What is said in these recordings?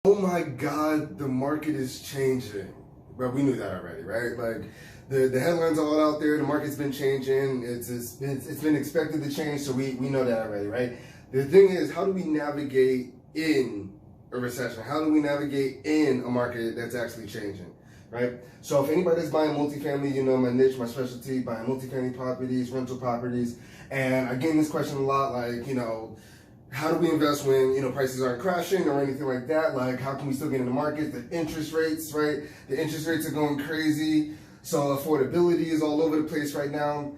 Oh my God, the market is changing. But we knew that already, right? Like the headlines are all out there. The market's been changing. It's been expected to change, so we know that already, right? The thing is, how do we navigate in a recession? How do we navigate in a market that's actually changing, right? So if anybody's buying multifamily, you know my niche, my specialty, buying multifamily properties, rental properties, and I get this question a lot, like, you know, how do we invest when, you know, prices aren't crashing or anything like that? Like, how can we still get in the market? The interest rates, right? The interest rates are going crazy. So affordability is all over the place right now.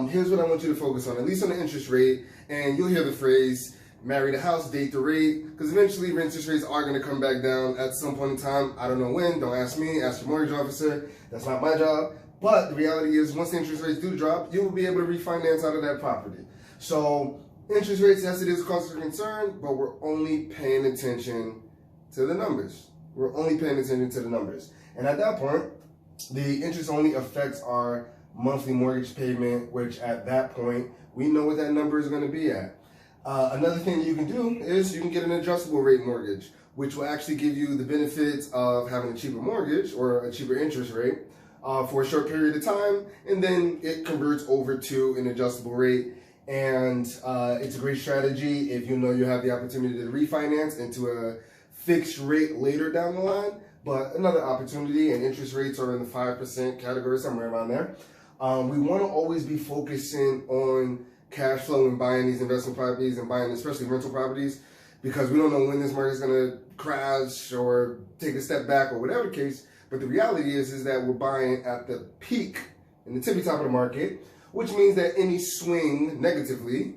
Here's what I want you to focus on, at least on the interest rate. And you'll hear the phrase, marry the house, date the rate, because eventually interest rates are going to come back down at some point in time. I don't know when. Don't ask me. Ask your mortgage officer. That's not my job. But the reality is, once the interest rates do drop, you will be able to refinance out of that property. So interest rates, yes, it is cause for concern, but we're only paying attention to the numbers. We're only paying attention to the numbers. And at that point, the interest only affects our monthly mortgage payment, which at that point, we know what that number is going to be at. Another thing that you can do is you can get an adjustable rate mortgage, which will actually give you the benefits of having a cheaper mortgage or a cheaper interest rate for a short period of time, and then it converts over to an adjustable rate. And it's a great strategy if you know you have the opportunity to refinance into a fixed rate later down the line. But another opportunity, and interest rates are in the 5% category, somewhere around there. We want to always be focusing on cash flow and buying these investment properties and buying especially rental properties, because we don't know when this market is going to crash or take a step back or whatever the case. But the reality is that we're buying at the peak, in the tippy top of the market, which means that any swing negatively,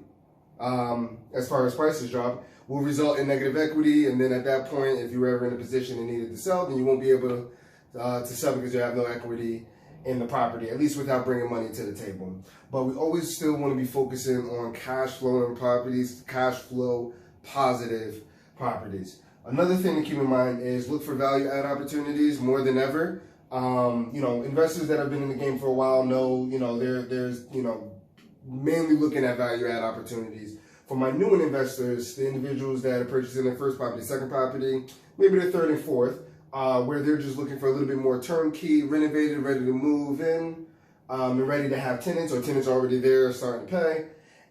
as far as prices drop, will result in negative equity. And then at that point, if you were ever in a position and needed to sell, then you won't be able to sell because you have no equity in the property, at least without bringing money to the table. But we always still want to be focusing on cash flowing properties, cash flow positive properties. Another thing to keep in mind is look for value add opportunities more than ever. You know, investors that have been in the game for a while know, you know, there's, you know, mainly looking at value add opportunities. For my newer investors, the individuals that are purchasing their first property, second property, maybe their third and fourth, where they're just looking for a little bit more turnkey, renovated, ready to move in, and ready to have tenants, or tenants already there starting to pay,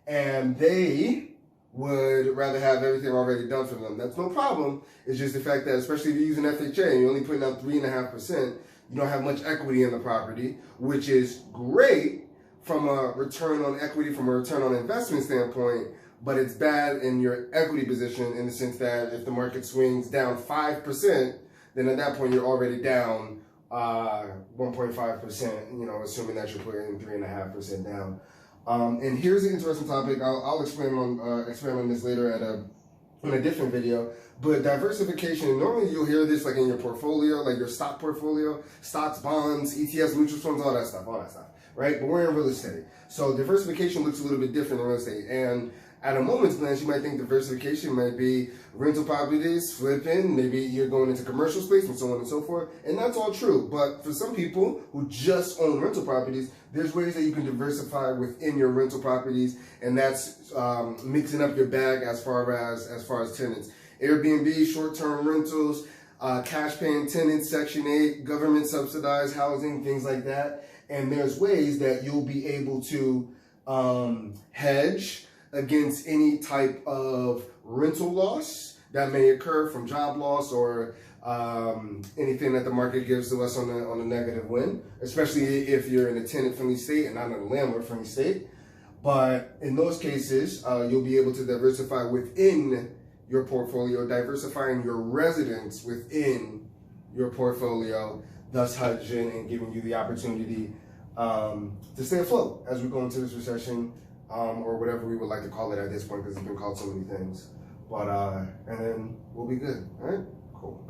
and they would rather have everything already done for them. That's no problem. It's just the fact that, especially if you're using FHA and you're only putting out 3.5%, you don't have much equity in the property, which is great from a return on equity, from a return on investment standpoint, but it's bad in your equity position in the sense that if the market swings down 5%, then at that point you're already down 1.5%, you know, assuming that you're putting 3.5% down. And here's an interesting topic. I'll expand on this later in a different video. But diversification, normally you'll hear this like in your portfolio, like your stock portfolio, stocks, bonds, ETFs, mutual funds, all that stuff, right? But we're in real estate. So diversification looks a little bit different in real estate. And at a moment's glance, you might think diversification might be rental properties, flipping, maybe you're going into commercial space and so on and so forth. And that's all true. But for some people who just own rental properties, there's ways that you can diversify within your rental properties. And that's mixing up your bag as far as tenants. Airbnb, short-term rentals, cash paying tenants, Section 8, government subsidized housing, things like that. And there's ways that you'll be able to hedge against any type of rental loss that may occur from job loss or anything that the market gives to us on a negative win, especially if you're in a tenant-friendly state and not in a landlord-friendly state. But in those cases, you'll be able to diversify within your portfolio, diversifying your residence within your portfolio, thus hedging and giving you the opportunity to stay afloat as we go into this recession, or whatever we would like to call it at this point, because it's been called so many things. But and then we'll be good. All right, cool.